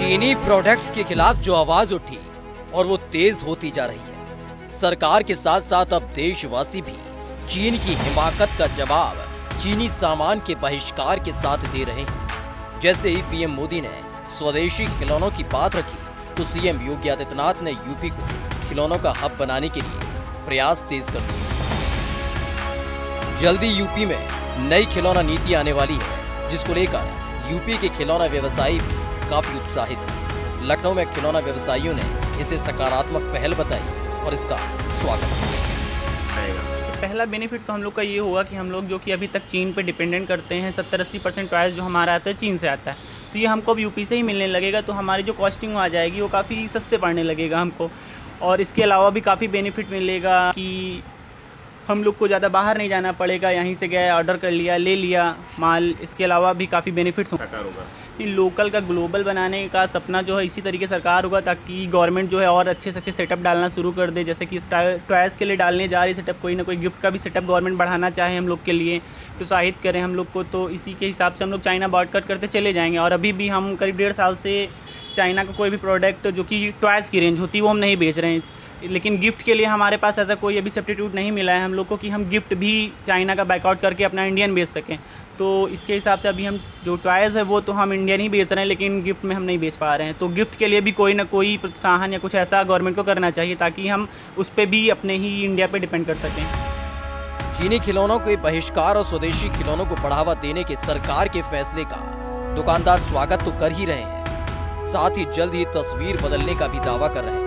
चीनी प्रोडक्ट्स के खिलाफ जो आवाज उठी और वो तेज होती जा रही है। सरकार के साथ साथ अब देशवासी भी चीन की हिमाकत का जवाब चीनी सामान के बहिष्कार के साथ दे रहे हैं। जैसे ही पीएम मोदी ने स्वदेशी खिलौनों की बात रखी तो सीएम योगी आदित्यनाथ ने यूपी को खिलौनों का हब बनाने के लिए प्रयास तेज कर दिए। जल्दी यूपी में नई खिलौना नीति आने वाली है, जिसको लेकर यूपी के खिलौना व्यवसायी भी काफी उत्साहित हैं। लखनऊ में खिलौना व्यवसायियों ने इसे सकारात्मक पहल बताई और इसका स्वागत किया। पहला बेनिफिट तो हम लोग का ये हुआ कि हम लोग जो कि अभी तक चीन पे डिपेंडेंट करते हैं, 70-80% टॉयज़ जो हमारा आता है चीन से आता है, तो ये हमको अब यूपी से ही मिलने लगेगा, तो हमारी जो कॉस्टिंग आ जाएगी वो काफ़ी सस्ते पड़ने लगेगा हमको। और इसके अलावा भी काफ़ी बेनिफिट मिलेगा कि हम लोग को ज़्यादा बाहर नहीं जाना पड़ेगा, यहीं से गए ऑर्डर कर लिया, ले लिया माल। इसके अलावा भी काफ़ी बेनिफिट्स होगा। लोकल का ग्लोबल बनाने का सपना जो है इसी तरीके सरकार होगा, ताकि गवर्नमेंट जो है और अच्छे से अच्छे सेटअप डालना शुरू कर दे। जैसे कि टॉयज़ के लिए डालने जा रही सेटअप, कोई ना कोई गिफ्ट का भी सेटअप गवर्नमेंट बढ़ाना चाहे हम लोग के लिए, प्रोत्साहित करें हम लोग को, तो इसी के हिसाब से हम लोग चाइना बॉयकॉट करते चले जाएंगे। और अभी भी हम करीब 1.5 साल से चाइना का कोई भी प्रोडक्ट जो कि टॉयज़ की रेंज होती है वो हम नहीं बेच रहे हैं। लेकिन गिफ्ट के लिए हमारे पास ऐसा कोई अभी सब्स्टिट्यूट नहीं मिला है हम लोग को कि हम गिफ्ट भी चाइना का बैकआउट करके अपना इंडियन बेच सकें। तो इसके हिसाब से अभी हम जो टॉयज़ है वो तो हम इंडियन ही बेच रहे हैं, लेकिन गिफ्ट में हम नहीं बेच पा रहे हैं। तो गिफ्ट के लिए भी कोई ना कोई प्रोत्साहन या कुछ ऐसा गवर्नमेंट को करना चाहिए, ताकि हम उस पर भी अपने ही इंडिया पे डिपेंड कर सकें। चीनी खिलौनों के बहिष्कार और स्वदेशी खिलौनों को बढ़ावा देने के सरकार के फैसले का दुकानदार स्वागत तो कर ही रहे हैं, साथ ही जल्द ही तस्वीर बदलने का भी दावा कर रहे हैं,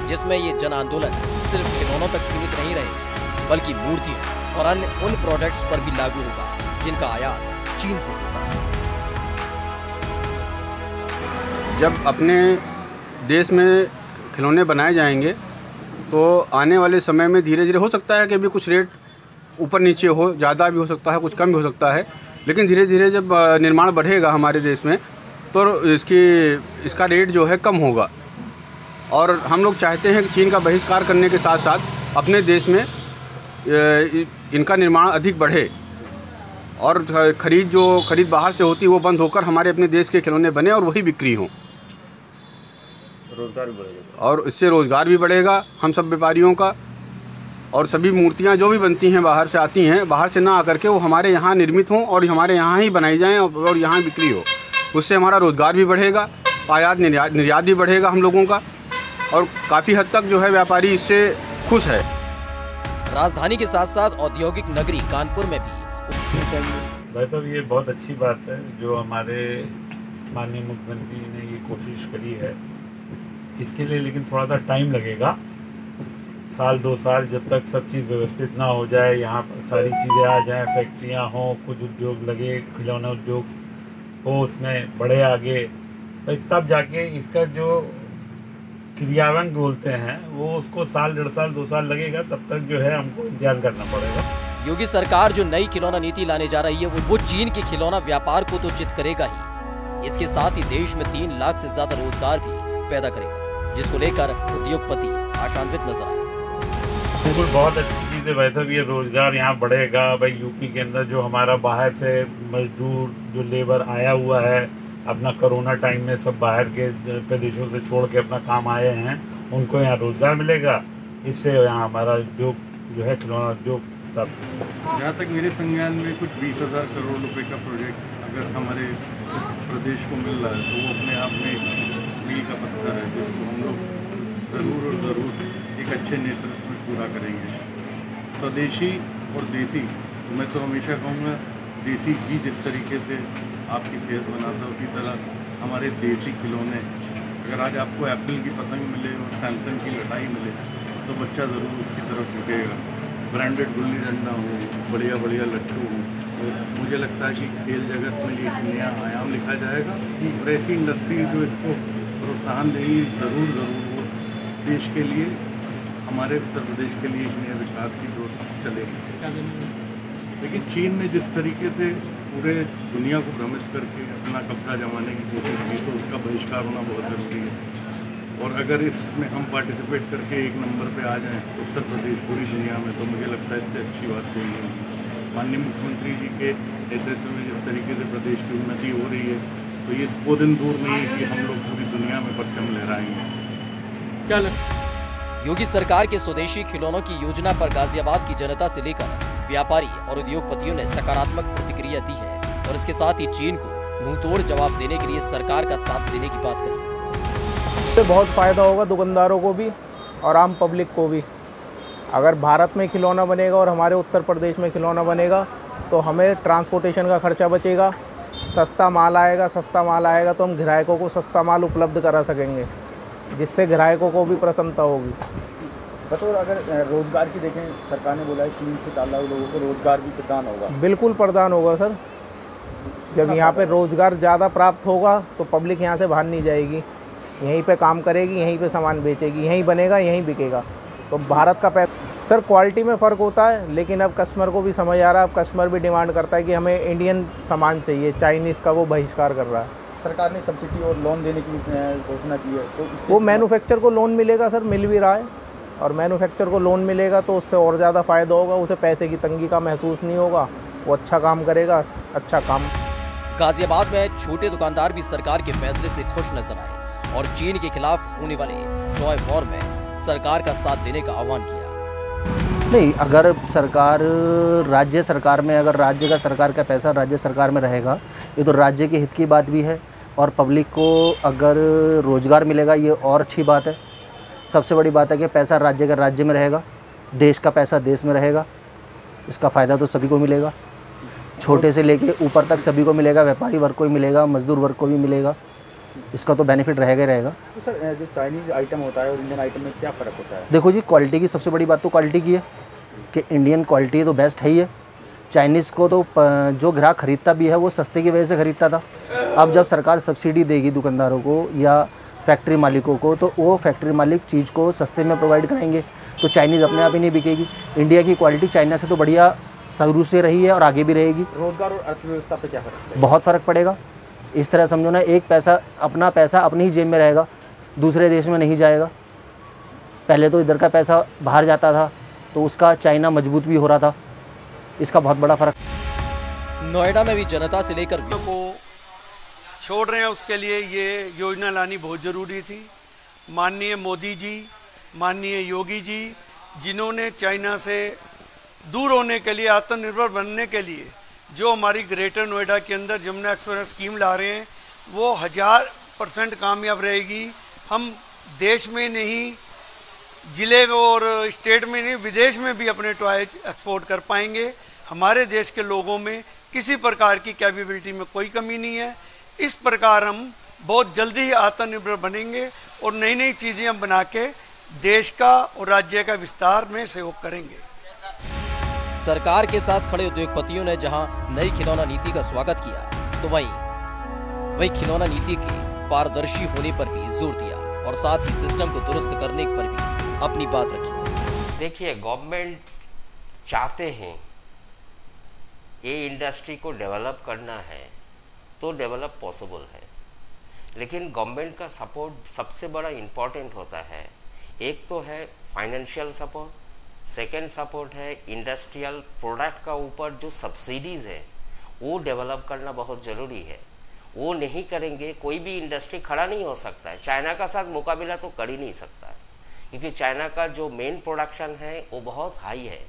जिसमें ये जन आंदोलन सिर्फ खिलौनों तक सीमित नहीं रहे, बल्कि मूर्तियों और अन्य उन प्रोडक्ट्स पर भी लागू होगा जिनका आयात चीन से होता है। जब अपने देश में खिलौने बनाए जाएंगे तो आने वाले समय में धीरे धीरे हो सकता है कि अभी कुछ रेट ऊपर नीचे हो, ज़्यादा भी हो सकता है, कुछ कम भी हो सकता है, लेकिन धीरे धीरे जब निर्माण बढ़ेगा हमारे देश में तो इसका रेट जो है कम होगा। और हम लोग चाहते हैं कि चीन का बहिष्कार करने के साथ साथ अपने देश में इनका निर्माण अधिक बढ़े और खरीद बाहर से होती वो बंद होकर हमारे अपने देश के खिलौने बने और वही बिक्री हों, रोजगार भी बढ़ेगा और इससे रोज़गार भी बढ़ेगा हम सब व्यापारियों का। और सभी मूर्तियां जो भी बनती हैं बाहर से आती हैं, बाहर से ना आकर के वो हमारे यहाँ निर्मित हों और हमारे यहाँ ही बनाई जाएँ और यहाँ बिक्री हो। उससे हमारा रोज़गार भी बढ़ेगा, आयात निर्यात भी बढ़ेगा हम लोगों का, और काफ़ी हद तक जो है व्यापारी इससे खुश है। राजधानी के साथ साथ औद्योगिक नगरी कानपुर में भी भाई साहब ये बहुत अच्छी बात है जो हमारे माननीय मुख्यमंत्री ने ये कोशिश करी है इसके लिए, लेकिन थोड़ा सा टाइम लगेगा, 1-2 साल, जब तक सब चीज़ व्यवस्थित ना हो जाए, यहाँ पर सारी चीज़ें आ जाएं, फैक्ट्रियाँ हों, कुछ उद्योग लगे, खिलौना उद्योग हो, उसमें बढ़े आगे, भाई तब जाके इसका जो क्रियान्वयन बोलते हैं वो उसको 1-1.5 साल 2 साल लगेगा, तब तक जो है हमको इंतजार करना पड़ेगा। योगी सरकार जो नई खिलौना नीति लाने जा रही है वो चीन के खिलौना व्यापार को तो चित करेगा ही, इसके साथ ही देश में 3 लाख से ज्यादा रोजगार भी पैदा करेगा, जिसको लेकर उद्योगपति आशान्वित नजर आए। बिल्कुल बहुत अच्छी चीज़ है वैसे भी, ये रोजगार यहाँ बढ़ेगा। भाई यूपी के अंदर जो हमारा बाहर से मजदूर जो लेबर आया हुआ है, अपना कोरोना टाइम में सब बाहर के प्रदेशों से छोड़ के अपना काम आए हैं, उनको यहाँ रोज़गार मिलेगा, इससे यहाँ हमारा उद्योग जो है खिलौना उद्योग स्थापित। जहाँ तक मेरे संज्ञान में कुछ 20,000 करोड़ रुपए का प्रोजेक्ट अगर हमारे इस प्रदेश को मिल रहा है तो वो अपने आप में मील का पत्थर है, जिसको हम लोग ज़रूर और ज़रूर एक अच्छे नेतृत्व में पूरा करेंगे। स्वदेशी और देसी, मैं तो हमेशा कहूँगा देसी घी जिस तरीके से आपकी सेहत बनाता है, उसी तरह हमारे देसी खिलौने। अगर आज आपको एप्पल की पतंग मिले और सैमसंग की लटाई मिले तो बच्चा ज़रूर उसकी तरफ झुकेगा। ब्रांडेड गुल्ली डंडा हो, बढ़िया बढ़िया लट्टू हो, तो मुझे लगता है कि खेल जगत में एक नया आयाम लिखा जाएगा और ऐसी इंडस्ट्री जो इसको प्रोत्साहन देगी ज़रूर वो देश के लिए, हमारे उत्तर प्रदेश के लिए एक नए विकास की जोर चलेगी। लेकिन चीन ने जिस तरीके से पूरे दुनिया को भ्रमित करके अपना कब्जा जमाने की कोशिश की तो उसका बहिष्कार होना बहुत ज़रूरी है। और अगर इसमें हम पार्टिसिपेट करके 1 नंबर पे आ जाएं उत्तर प्रदेश पूरी दुनिया में, तो मुझे लगता है इससे अच्छी बात कोई नहीं होगी। माननीय मुख्यमंत्री जी के नेतृत्व में जिस तरीके से प्रदेश की उन्नति हो रही है, तो ये वो दिन दूर नहीं है कि हम लोग पूरी दुनिया में परचम लहराएंगे। क्या योगी सरकार के स्वदेशी खिलौनों की योजना पर गाजियाबाद की जनता से लेकर व्यापारी और उद्योगपतियों ने सकारात्मक प्रतिक्रिया दी है और इसके साथ ही चीन को मुंहतोड़ जवाब देने के लिए सरकार का साथ देने की बात कही। इससे बहुत फ़ायदा होगा दुकानदारों को भी और आम पब्लिक को भी। अगर भारत में खिलौना बनेगा और हमारे उत्तर प्रदेश में खिलौना बनेगा तो हमें ट्रांसपोर्टेशन का खर्चा बचेगा, सस्ता माल आएगा तो हम ग्राहकों को सस्ता माल उपलब्ध करा सकेंगे, जिससे ग्राहकों को भी प्रसन्नता होगी। बतौर अगर रोजगार की देखें, सरकार ने बोला है 3 से 4 लाख लोगों को रोजगार भी प्रदान होगा। बिल्कुल प्रदान होगा सर। जब यहाँ पे रोजगार ज़्यादा प्राप्त होगा तो पब्लिक यहाँ से बाहर नहीं जाएगी, यहीं पे काम करेगी, यहीं पे सामान बेचेगी, यहीं बनेगा, यहीं बिकेगा। तो भारत का पैसा सर क्वालिटी में फ़र्क होता है, लेकिन अब कस्टमर को भी समझ आ रहा है। अब कस्टमर भी डिमांड करता है कि हमें इंडियन सामान चाहिए, चाइनीज़ का वो बहिष्कार कर रहा है। सरकार ने सब्सिडी और लोन देने की घोषणा की है, तो वो मैन्युफैक्चर को लोन मिलेगा सर, मिल भी रहा है। और मैन्युफैक्चर को लोन मिलेगा तो उससे और ज़्यादा फ़ायदा होगा, उसे पैसे की तंगी का महसूस नहीं होगा, वो अच्छा काम करेगा, अच्छा काम। गाजियाबाद में छोटे दुकानदार भी सरकार के फैसले से खुश नजर आए और चीन के खिलाफ होने वाले टॉय वॉर में सरकार का साथ देने का आह्वान किया। नहीं, अगर सरकार राज्य सरकार में, अगर राज्य का सरकार का पैसा राज्य सरकार में रहेगा, ये तो राज्य के हित की बात भी है और पब्लिक को अगर रोज़गार मिलेगा ये और अच्छी बात है। सबसे बड़ी बात है कि पैसा राज्य का राज्य में रहेगा, देश का पैसा देश में रहेगा, इसका फ़ायदा तो सभी को मिलेगा, छोटे से लेके ऊपर तक सभी को मिलेगा, व्यापारी वर्ग को भी मिलेगा, मजदूर वर्ग को भी मिलेगा, इसका तो बेनिफिट रहेगा ही रहेगा। तो सर जो चाइनीज़ आइटम होता है और इंडियन आइटम में क्या फ़र्क होता है? देखो जी, क्वालिटी की सबसे बड़ी बात तो क्वालिटी की है कि इंडियन क्वालिटी तो बेस्ट है ही है। चाइनीज़ को तो जो ग्राहक खरीदता भी है वो सस्ते की वजह से ख़रीदता था। अब जब सरकार सब्सिडी देगी दुकानदारों को या फैक्ट्री मालिकों को, तो वो फैक्ट्री मालिक चीज़ को सस्ते में प्रोवाइड कराएंगे, तो चाइनीज़ अपने आप ही नहीं बिकेगी। इंडिया की क्वालिटी चाइना से तो बढ़िया शुरू से रही है और आगे भी रहेगी। रोजगार और अर्थव्यवस्था पे क्या फ़र्क पड़ेगा? बहुत फ़र्क पड़ेगा। इस तरह समझो ना, एक पैसा अपनी ही जेब में रहेगा, दूसरे देश में नहीं जाएगा। पहले तो इधर का पैसा बाहर जाता था तो उसका चाइना मजबूत भी हो रहा था, इसका बहुत बड़ा फ़र्क। नोएडा में भी जनता से लेकर को छोड़ रहे हैं, उसके लिए ये योजना लानी बहुत ज़रूरी थी। माननीय मोदी जी, माननीय योगी जी, जिन्होंने चाइना से दूर होने के लिए, आत्मनिर्भर बनने के लिए जो हमारी ग्रेटर नोएडा के अंदर जमुना एक्सप्रेस स्कीम ला रहे हैं, वो 1000% कामयाब रहेगी। हम देश में नहीं, ज़िले और स्टेट में नहीं, विदेश में भी अपने टॉयज एक्सपोर्ट कर पाएंगे। हमारे देश के लोगों में किसी प्रकार की कैपेबिलिटी में कोई कमी नहीं है। इस प्रकार हम बहुत जल्दी ही आत्मनिर्भर बनेंगे और नई नई चीज़ें हम बना के देश का और राज्य का विस्तार में सहयोग करेंगे। सरकार के साथ खड़े उद्योगपतियों ने जहां नई खिलौना नीति का स्वागत किया, तो वहीं खिलौना नीति के पारदर्शी होने पर भी जोर दिया और साथ ही सिस्टम को दुरुस्त करने पर भी अपनी बात रखी। देखिए, गवर्नमेंट चाहते हैं ये इंडस्ट्री को डेवलप करना है तो डेवलप पॉसिबल है, लेकिन गवर्नमेंट का सपोर्ट सबसे बड़ा इम्पोर्टेंट होता है। एक तो है फाइनेंशियल सपोर्ट, सेकेंड सपोर्ट है इंडस्ट्रियल प्रोडक्ट का ऊपर जो सब्सिडीज़ है वो डेवलप करना बहुत ज़रूरी है। वो नहीं करेंगे कोई भी इंडस्ट्री खड़ा नहीं हो सकता है। चाइना का साथ मुकाबला तो कर ही नहीं सकता है, क्योंकि चाइना का जो मेन प्रोडक्शन है वो बहुत हाई है,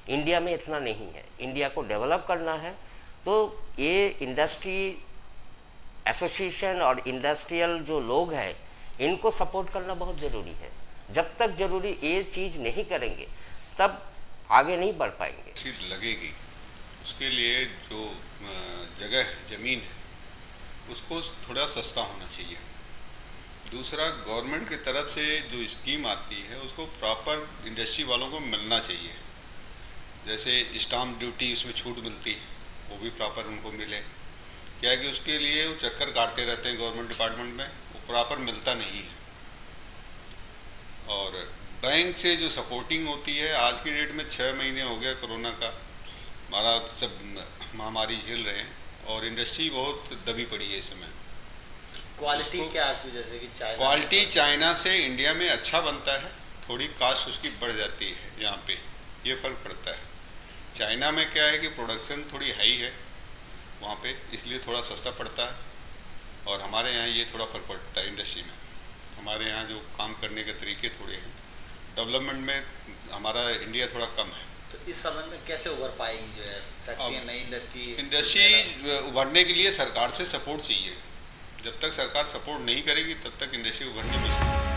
इंडिया में इतना नहीं है। इंडिया को डेवलप करना है तो ये इंडस्ट्री एसोसिएशन और इंडस्ट्रियल जो लोग हैं इनको सपोर्ट करना बहुत ज़रूरी है। जब तक ज़रूरी ये चीज़ नहीं करेंगे तब आगे नहीं बढ़ पाएंगे। सीट लगेगी, उसके लिए जो जगह है, ज़मीन है, उसको थोड़ा सस्ता होना चाहिए। दूसरा, गवर्नमेंट की तरफ से जो स्कीम आती है उसको प्रॉपर इंडस्ट्री वालों को मिलना चाहिए। जैसे स्टाम्प ड्यूटी उसमें छूट मिलती है, वो भी प्रॉपर उनको मिले। क्या है कि उसके लिए वो चक्कर काटते रहते हैं गवर्नमेंट डिपार्टमेंट में, वो प्रॉपर मिलता नहीं है। और बैंक से जो सपोर्टिंग होती है, आज की डेट में 6 महीने हो गया कोरोना का, हमारा सब महामारी झेल रहे हैं और इंडस्ट्री बहुत दबी पड़ी है इस समय। क्वालिटी क्या आपकी, जैसे कि चाइना? क्वालिटी चाइना से इंडिया में अच्छा बनता है, थोड़ी कास्ट उसकी बढ़ जाती है, यहाँ पे ये फ़र्क पड़ता है। चाइना में क्या है कि प्रोडक्शन थोड़ी हाई है वहाँ पे, इसलिए थोड़ा सस्ता पड़ता है। और हमारे यहाँ ये थोड़ा फ़र्क पड़ता है इंडस्ट्री में। हमारे यहाँ जो काम करने के तरीके थोड़े हैं, डेवलपमेंट में हमारा इंडिया थोड़ा कम है। तो इस संबंध में कैसे उभर पाएगी जो है फैक्ट्री, नई इंडस्ट्री उभरने के लिए सरकार से सपोर्ट चाहिए। जब तक सरकार सपोर्ट नहीं करेगी तब तक इंडस्ट्री उभरने में